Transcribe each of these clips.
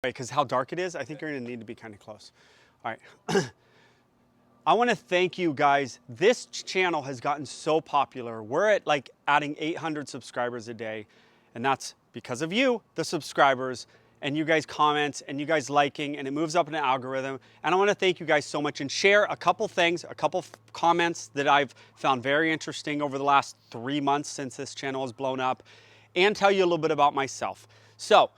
Because how dark it is, I think you're gonna need to be kind of close. All right. I wanna thank you guys. This channel has gotten so popular. We're at like adding 800 subscribers a day, and that's because of you, the subscribers, and you guys comment, and you guys liking, and it moves up in the algorithm. And I wanna thank you guys so much and share a couple things, a couple comments that I've found very interesting over the last 3 months since this channel has blown up, and tell you a little bit about myself. So,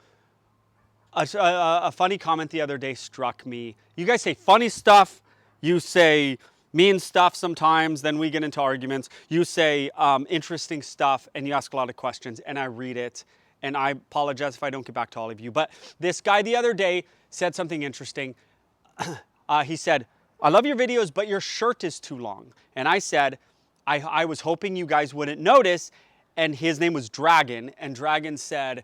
a funny comment the other day struck me. You guys say funny stuff, you say mean stuff sometimes, then we get into arguments. You say interesting stuff, and you ask a lot of questions, and I read it, and I apologize if I don't get back to all of you. But this guy the other day said something interesting. He said, I love your videos, but your shirt is too long. And I said, I was hoping you guys wouldn't notice, and his name was Dragon, and Dragon said,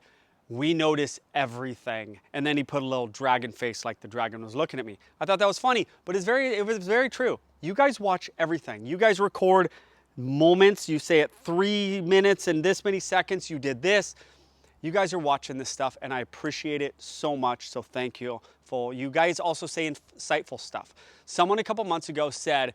we notice everything. And then he put a little dragon face like the dragon was looking at me. I thought that was funny, but it was very true. You guys watch everything. You guys record moments. You say at 3 minutes and this many seconds, you did this. You guys are watching this stuff, and I appreciate it so much, so thank you. You guys also say insightful stuff. Someone a couple months ago said,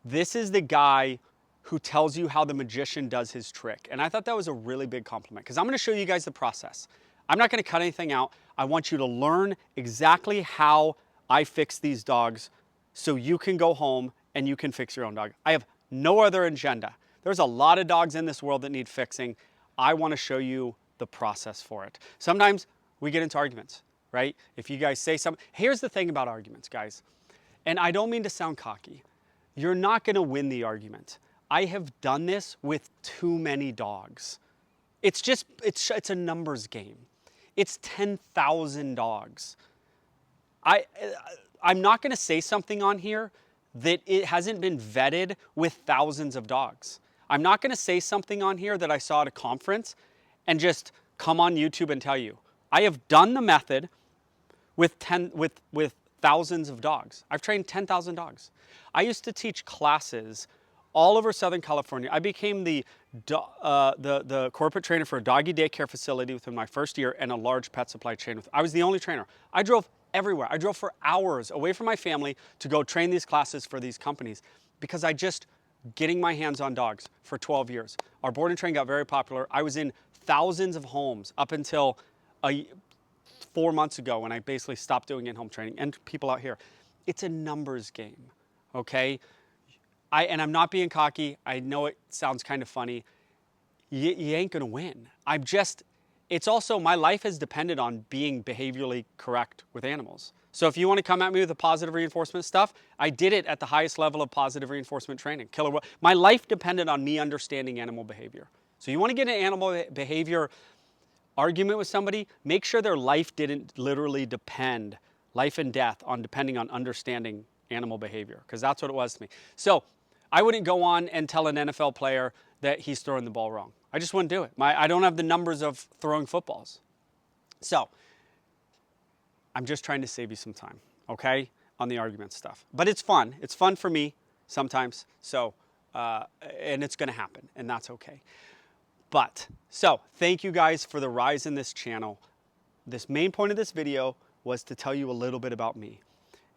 this is the guy who tells you how the magician does his trick. And I thought that was a really big compliment, because I'm gonna show you guys the process. I'm not gonna cut anything out. I want you to learn exactly how I fix these dogs so you can go home and you can fix your own dog. I have no other agenda. There's a lot of dogs in this world that need fixing. I wanna show you the process for it. Sometimes we get into arguments, right? If you guys say something, here's the thing about arguments, guys, and I don't mean to sound cocky. You're not gonna win the argument. I have done this with too many dogs. It's a numbers game. It's 10,000 dogs. I'm not gonna say something on here that it hasn't been vetted with thousands of dogs. I'm not gonna say something on here that I saw at a conference and just come on YouTube and tell you. I have done the method with thousands of dogs. I've trained 10,000 dogs. I used to teach classes all over Southern California. I became the corporate trainer for a doggy daycare facility within my first year, and a large pet supply chain. I was the only trainer. I drove everywhere. I drove for hours away from my family to go train these classes for these companies, because I just getting my hands on dogs for 12 years. Our board and train got very popular. I was in thousands of homes up until 4 months ago, when I basically stopped doing in-home training. And people out here, it's a numbers game, okay? And I'm not being cocky. I know it sounds kind of funny. You ain't gonna win. It's also, my life has depended on being behaviorally correct with animals. So if you wanna come at me with the positive reinforcement stuff, I did it at the highest level of positive reinforcement training. My life depended on me understanding animal behavior. So you wanna get an animal behavior argument with somebody, make sure their life didn't literally depend, life and death, on depending on understanding animal behavior, because that's what it was to me. So I wouldn't go on and tell an NFL player that he's throwing the ball wrong. I just wouldn't do it. I don't have the numbers of throwing footballs. So I'm just trying to save you some time, okay, on the argument stuff. But it's fun. It's fun for me sometimes. So, and it's gonna happen, and that's okay. So thank you guys for the rise in this channel. This main point of this video was to tell you a little bit about me.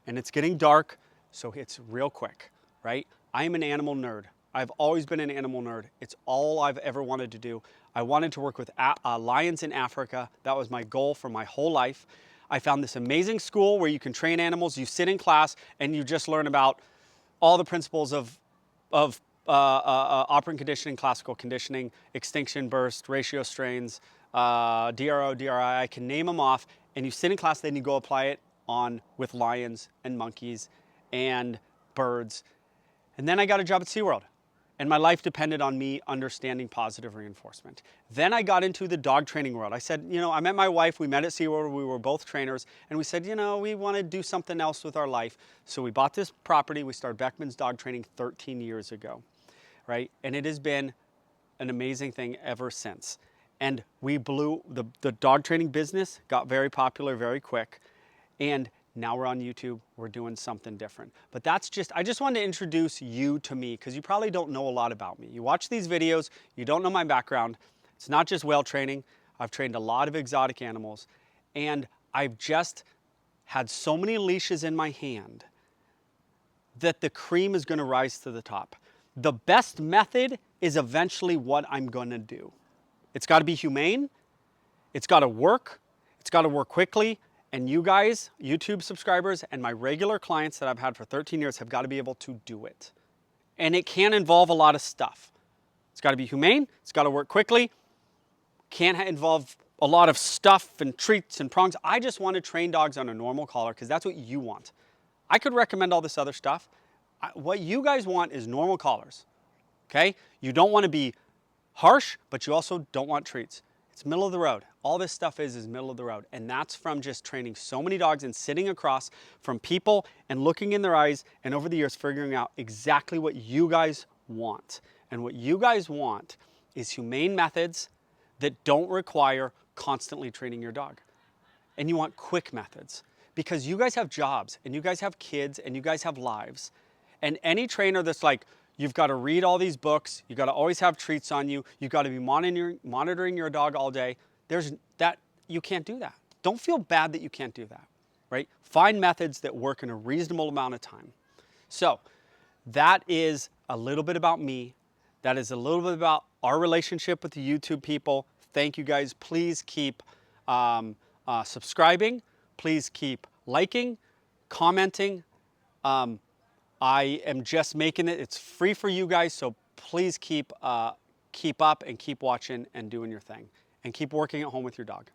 And it's getting dark, so it's real quick, right? I am an animal nerd. I've always been an animal nerd. It's all I've ever wanted to do. I wanted to work with lions in Africa. That was my goal for my whole life. I found this amazing school where you can train animals. You sit in class and you just learn about all the principles of operant conditioning, classical conditioning, extinction burst, ratio strains, DRO, DRI, I can name them off. And you sit in class, then you go apply it with lions and monkeys and birds. And then I got a job at SeaWorld, and my life depended on me understanding positive reinforcement. Then I got into the dog training world. I said, I met my wife, we met at SeaWorld, we were both trainers, and we said, we want to do something else with our life. So we bought this property, we started Beckman's Dog Training 13 years ago, right? And it has been an amazing thing ever since. And we blew, the dog training business got very popular very quick, and now we're on YouTube, we're doing something different. But I just wanted to introduce you to me, because you probably don't know a lot about me. You watch these videos, you don't know my background. It's not just whale training. I've trained a lot of exotic animals, and I've just had so many leashes in my hand that the cream is going to rise to the top. The best method is eventually what I'm going to do. It's got to be humane. It's got to work. It's got to work quickly. And you guys, YouTube subscribers, and my regular clients that I've had for 13 years have got to be able to do it. And it can involve a lot of stuff. It's got to be humane. It's got to work quickly. Can't involve a lot of stuff and treats and prongs. I just want to train dogs on a normal collar because that's what you want. I could recommend all this other stuff. What you guys want is normal collars, okay? You don't want to be harsh, but you also don't want treats. It's middle of the road. All this stuff is middle of the road. And that's from just training so many dogs and sitting across from people and looking in their eyes and over the years figuring out exactly what you guys want. And what you guys want is humane methods that don't require constantly training your dog. And you want quick methods because you guys have jobs and you guys have kids and you guys have lives. And any trainer that's like, you've got to read all these books, you got to always have treats on you, you've got to be monitoring your dog all day, you can't do that. Don't feel bad that you can't do that, right? Find methods that work in a reasonable amount of time. So that is a little bit about me. That is a little bit about our relationship with the YouTube people. Thank you guys. Please keep subscribing. Please keep liking, commenting. I am just making it. It's free for you guys, so please keep up and keep watching and doing your thing. And keep working at home with your dog.